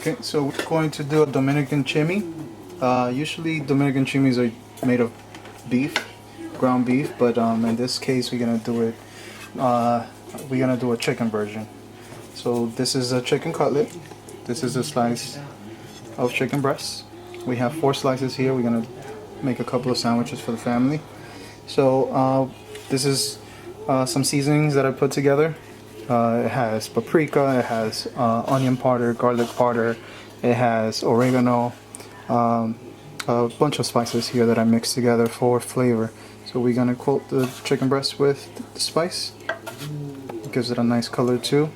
Okay, so we're going to do a Dominican Chimi. Usually Dominican Chimis are made of beef, ground beef, but in this case we're gonna do it. We're gonna do a chicken version. So this is a chicken cutlet. This is a slice of chicken breast. We have 4 slices here. We're gonna make a couple of sandwiches for the family. So this is some seasonings that I put together. It has paprika, it has onion powder, garlic powder, it has oregano, a bunch of spices here that I mixed together for flavor. So we're gonna coat the chicken breast with the spice. It gives it a nice color too.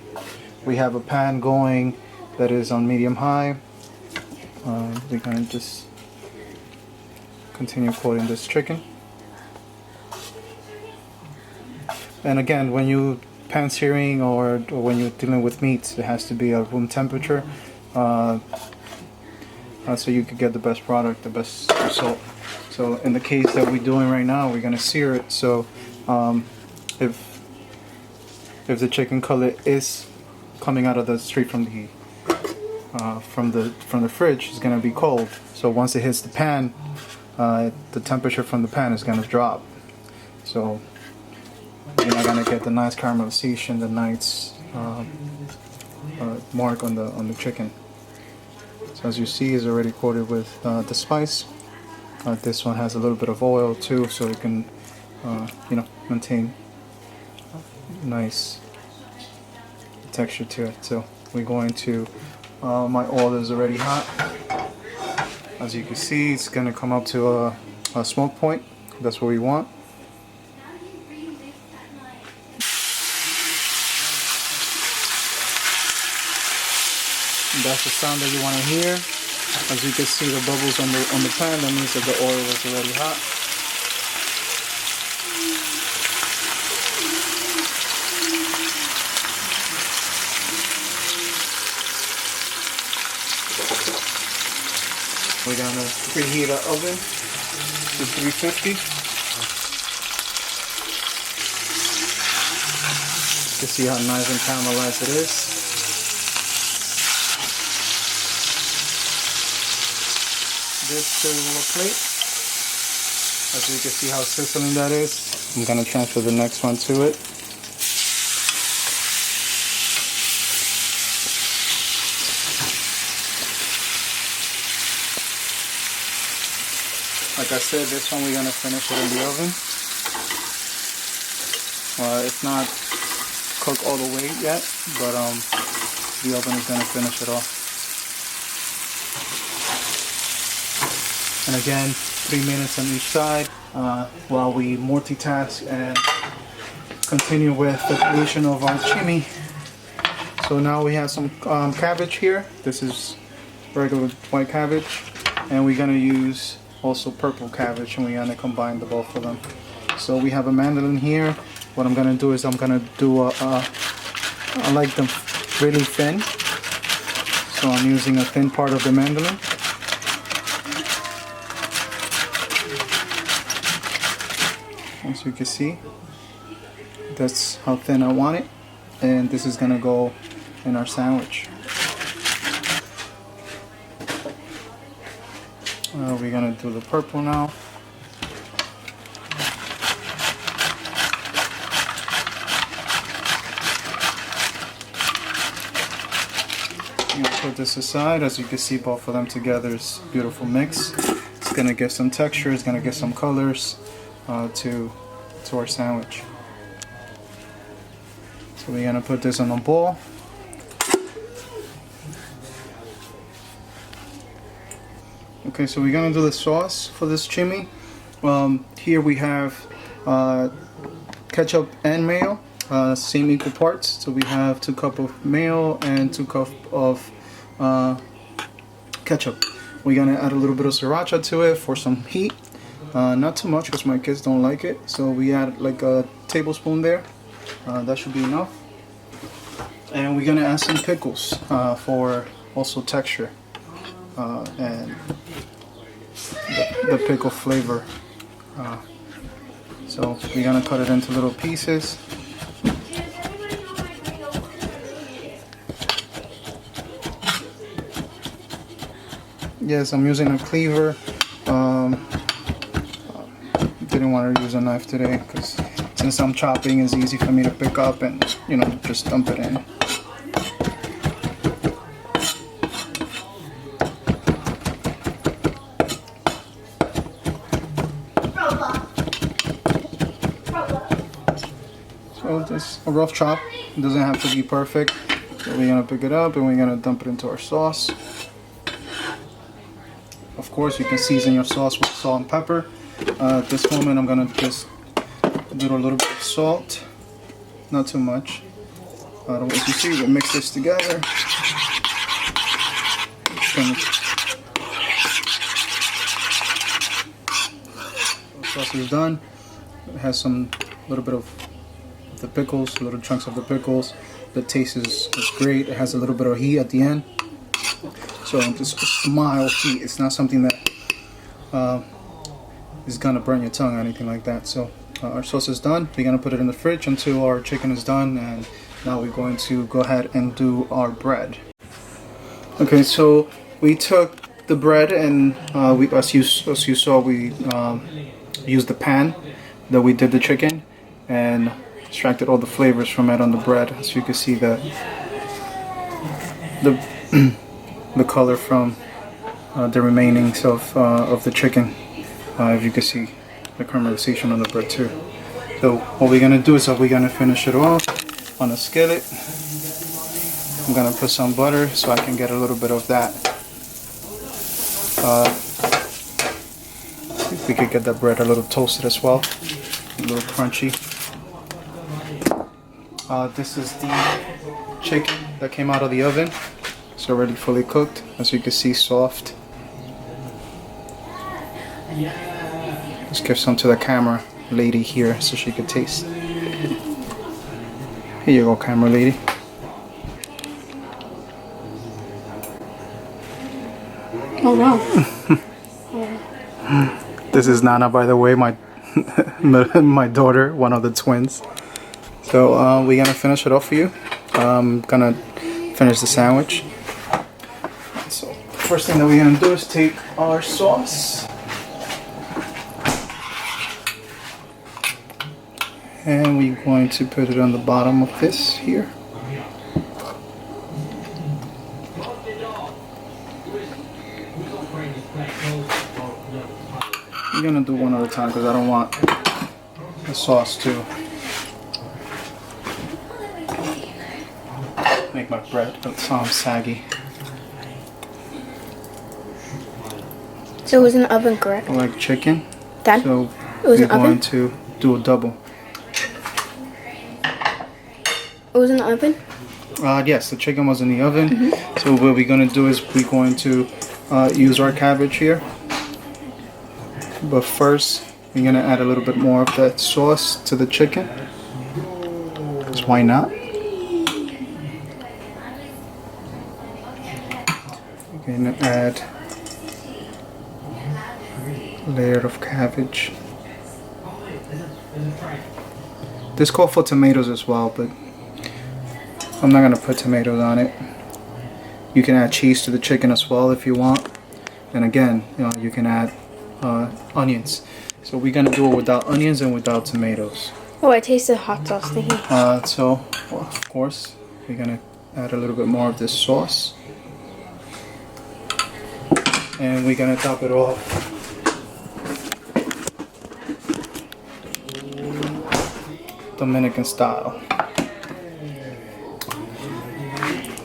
We have a pan going that is on medium high. We're gonna just continue coating this chicken. And again, when you pan searing or when you're dealing with meats, it has to be at room temperature, so you could get the best product, the best result. So in the case that we're doing right now, we're gonna sear it. So if the chicken cutlet is coming out of the straight from the fridge, it's gonna be cold. So once it hits the pan, the temperature from the pan is gonna drop. So you're not gonna get the nice caramelization, the nice mark on the chicken. So as you see, it's already coated with the spice. This one has a little bit of oil too, so it can maintain nice texture to it. So we're going to my oil is already hot. As you can see, it's gonna come up to a smoke point. That's what we want. That's the sound that you want to hear. As you can see, the bubbles on the pan, that means that the oil is already hot. We're gonna preheat our oven to 350. You can see how nice and caramelized it is. This to a plate. As you can see how sizzling that is. I'm gonna transfer the next one to it. Like I said, this one we're gonna finish it in the oven. It's not cooked all the way yet, but the oven is gonna finish it off. And again, 3 minutes on each side while we multitask and continue with the creation of our chimi. So now we have some cabbage here. This is regular white cabbage, and we're gonna use also purple cabbage, and we're gonna combine the both of them. So we have a mandolin here. What I'm gonna do is I'm gonna do I like them really thin, so I'm using a thin part of the mandolin. As you can see, that's how thin I want it, and this is gonna go in our sandwich. We're gonna do the purple now. I'm gonna put this aside. As you can see, both of them together is a beautiful mix. It's gonna give some texture, it's gonna give some colors to our sandwich. So we're gonna put this on a bowl. Okay, so we're gonna do the sauce for this chimi. Here we have ketchup and mayo, same equal parts. So we have 2 cups of mayo and 2 cups of ketchup. We're gonna add a little bit of sriracha to it for some heat. Not too much because my kids don't like it, so we add like a tablespoon there. That should be enough. And we're gonna add some pickles for also texture and the pickle flavor. So we're gonna cut it into little pieces. Yes, I'm using a cleaver. Didn't want to use a knife today because since I'm chopping, it's easy for me to pick up and, you know, just dump it in. So just a rough chop. It doesn't have to be perfect. So we're gonna pick it up and we're gonna dump it into our sauce. Of course, you can season your sauce with salt and pepper. At this moment, I'm gonna just do a little bit of salt, not too much. As you see, we'll mix this together. The sauce is done. It has some little bit of the pickles, little chunks of the pickles. The taste is great. It has a little bit of heat at the end. So just a mild heat. It's not something that is gonna burn your tongue or anything like that. So our sauce is done. We're gonna put it in the fridge until our chicken is done, and now we're going to go ahead and do our bread. Okay, so we took the bread and as you saw, we used the pan that we did the chicken and extracted all the flavors from it on the bread. As you can see, the color from the remainings of the chicken. If you can see the caramelization on the bread too. So what we're gonna do is we're gonna finish it off on a skillet. I'm gonna put some butter so I can get a little bit of that. If we could get that bread a little toasted as well, a little crunchy. This is the chicken that came out of the oven. It's already fully cooked, as you can see, soft. Let's give some to the camera lady here so she can taste. Here you go, camera lady. Oh wow. This is Nana, by the way, my my daughter, one of the twins. So we're gonna finish it off for you. I'm gonna finish the sandwich. So first thing that we're gonna do is take our sauce. And we're going to put it on the bottom of this here. I'm gonna do one at a time because I don't want the sauce to make my bread saggy. So it was in the oven, correct? I like chicken. Dad? So it was we're in the oven? going to do a double. It was in the oven? Yes, the chicken was in the oven. So what we're going to do is we're going to use our cabbage here. But first, we're going to add a little bit more of that sauce to the chicken. Because why not? We're going to add a layer of cabbage. This called for tomatoes as well, but I'm not going to put tomatoes on it. You can add cheese to the chicken as well if you want. And again, you can add onions. So we're going to do it without onions and without tomatoes. Oh, I tasted hot sauce thingy. So, well, of course, we're going to add a little bit more of this sauce. And we're going to top it off Dominican style.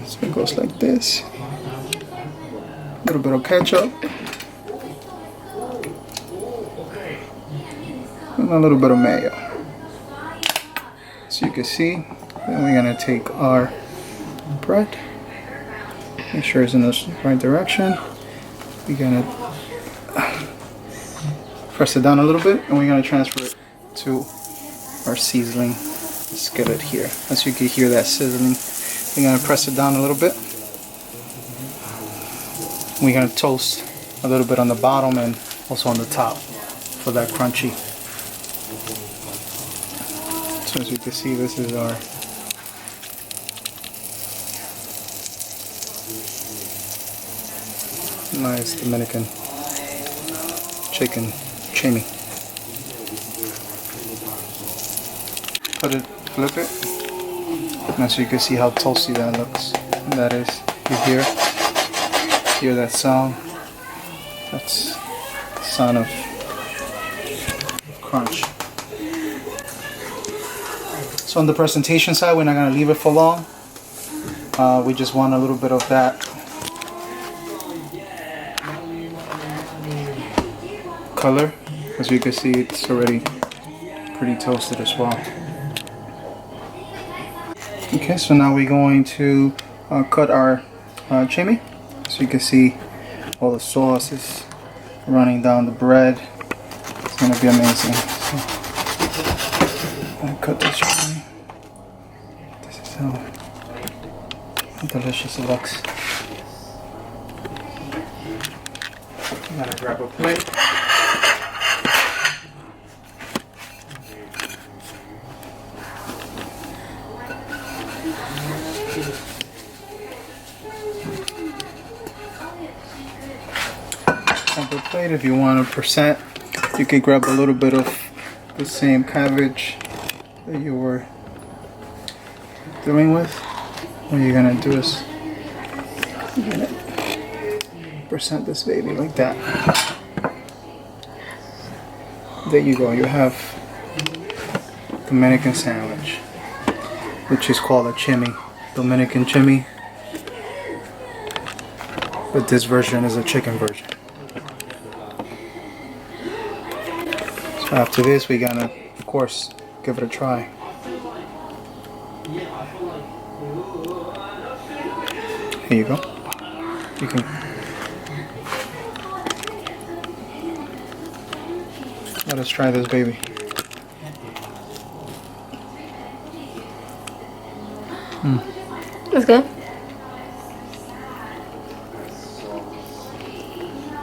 So it goes like this. A little bit of ketchup. And a little bit of mayo. So you can see, then we're gonna take our bread. Make sure it's in the right direction. We're gonna press it down a little bit, and we're gonna transfer it to our sizzling skillet here. As you can hear that sizzling, we're gonna press it down a little bit. We're gonna toast a little bit on the bottom and also on the top for that crunchy. So as you can see, this is our Nice Dominican chicken chimi. Flip it. Now so you can see how toasty that looks. And that is, you hear that sound? That's the sound of crunch. So on the presentation side, we're not gonna leave it for long. We just want a little bit of that color. As you can see, it's already pretty toasted as well. Okay, so now we're going to cut our chimi. So you can see all the sauce is running down the bread. It's gonna be amazing. So, I'm gonna cut this chimi. This is how delicious it looks. I'm gonna grab a plate. Plate. If you want to percent, you can grab a little bit of the same cabbage that you were doing with. What you're gonna do is you're gonna percent this baby like that. There you go. You have Dominican sandwich, which is called a chimi, Dominican chimi. But this version is a chicken version. After this, we're gonna, of course, give it a try. Here you go. You can let us try this baby. That's good.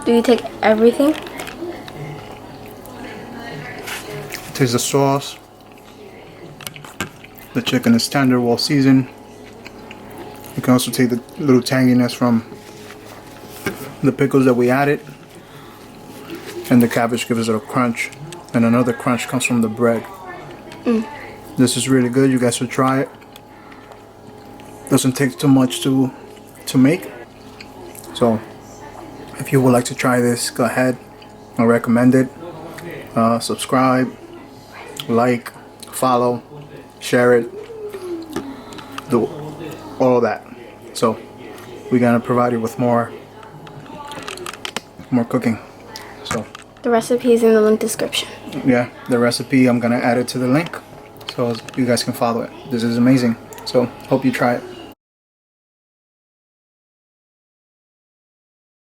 Do you take everything? Taste the sauce. The chicken is tender, well seasoned. You can also take the little tanginess from the pickles that we added. And the cabbage gives it a crunch. And another crunch comes from the bread. This is really good. You guys should try it. Doesn't take too much to make. So if you would like to try this, go ahead. I recommend it. Subscribe, like, follow, share it, do all of that. So we're gonna provide you with more cooking. So The recipe is in the link description. yeah, the recipe, I'm gonna add it to the link so you guys can follow it. This is amazing. So hope you try it.